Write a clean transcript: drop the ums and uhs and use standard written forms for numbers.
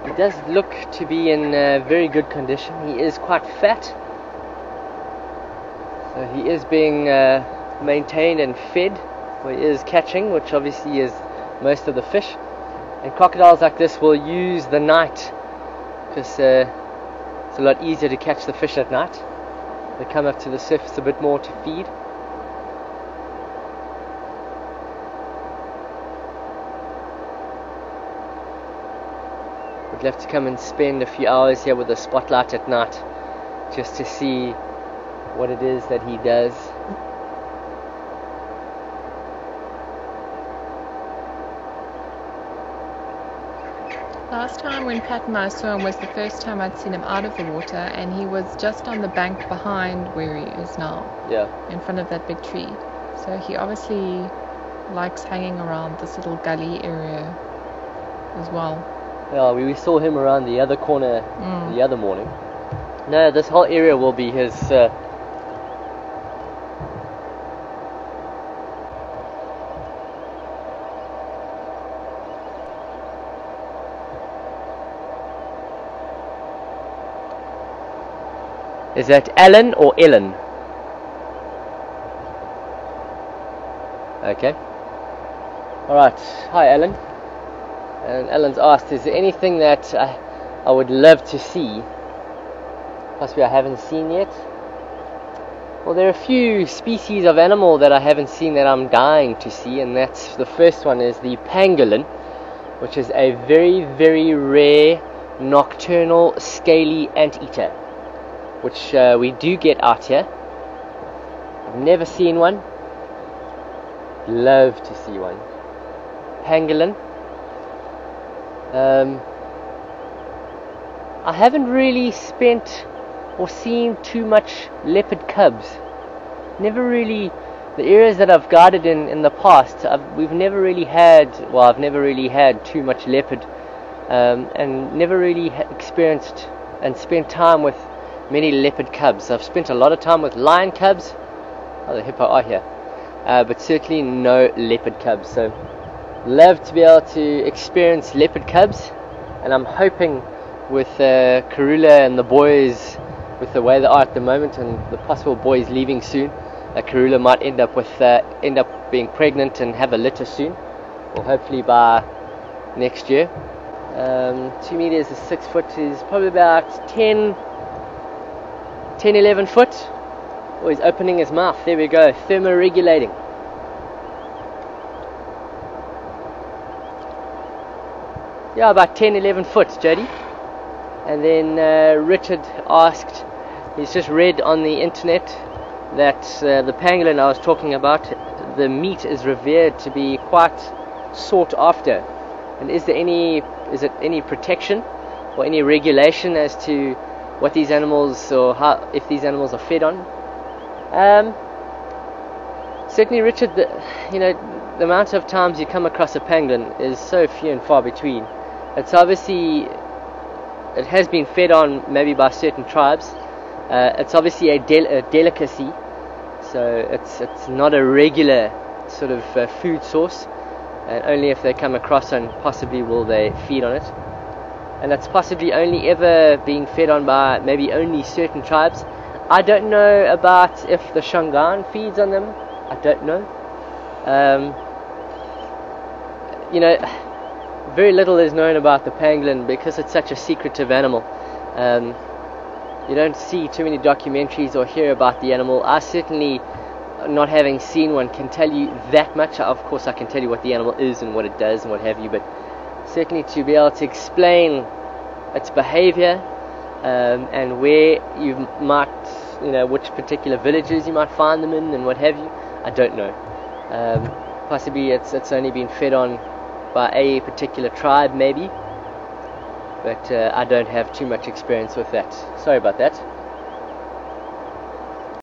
He does look to be in very good condition. He is quite fat, so he is being maintained and fed, or he is catching, which obviously is most of the fish. And crocodiles like this will use the night because it's a lot easier to catch the fish at night. They come up to the surface a bit more to feed. We'd love to come and spend a few hours here with a spotlight at night just to see what it is that he does. Last time when Pat and I saw him was the first time I'd seen him out of the water, and he was just on the bank behind where he is now. Yeah. In front of that big tree. So he obviously likes hanging around this little gully area as well. Yeah, we saw him around the other corner the other morning. No, this whole area will be his. Is that Alan or Ellen? Okay. Alright, hi Alan. And Alan's asked, is there anything that I would love to see, possibly I haven't seen yet? Well, there are a few species of animal that I haven't seen that I'm dying to see, and that's, the first one is the pangolin, which is a very, very rare nocturnal scaly anteater, which we do get out here. I've never seen one. Love to see one. Pangolin. I haven't really spent or seen too much leopard cubs. Never really, the areas that I've guided in the past, we've never really had, well, I've never really had too much leopard, and never really experienced and spent time with many leopard cubs. I've spent a lot of time with lion cubs. Oh, the hippo are here, but certainly no leopard cubs. So love to be able to experience leopard cubs, and I'm hoping with Karula and the boys, with the way they are at the moment and the possible boys leaving soon, Karula might end up being pregnant and have a litter soon, or hopefully by next year. 2 meters is 6 foot, is probably about 10-11 foot. Oh, he's opening his mouth. There we go, thermoregulating. Yeah, about 10-11 foot, Jody. And then Richard asked, he's just read on the internet that the pangolin I was talking about, the meat is revered to be quite sought after. And is it any protection or any regulation as to what these animals, or how, if these animals are fed on? Certainly, Richard, the amount of times you come across a pangolin is so few and far between. It's obviously, it has been fed on maybe by certain tribes. It's obviously a delicacy, so it's not a regular sort of food source, and only if they come across and possibly will they feed on it. And it's possibly only ever being fed on by maybe only certain tribes. I don't know about if the Shangaan feeds on them. I don't know. Very little is known about the pangolin because it's such a secretive animal. You don't see too many documentaries or hear about the animal. I certainly, not having seen one, can tell you that much. Of course I can tell you what the animal is and what it does and what have you, but certainly to be able to explain its behavior, and where you might, which particular villages you might find them in and what have you, I don't know. Possibly it's only been fed on by a particular tribe maybe, but I don't have too much experience with that. Sorry about that.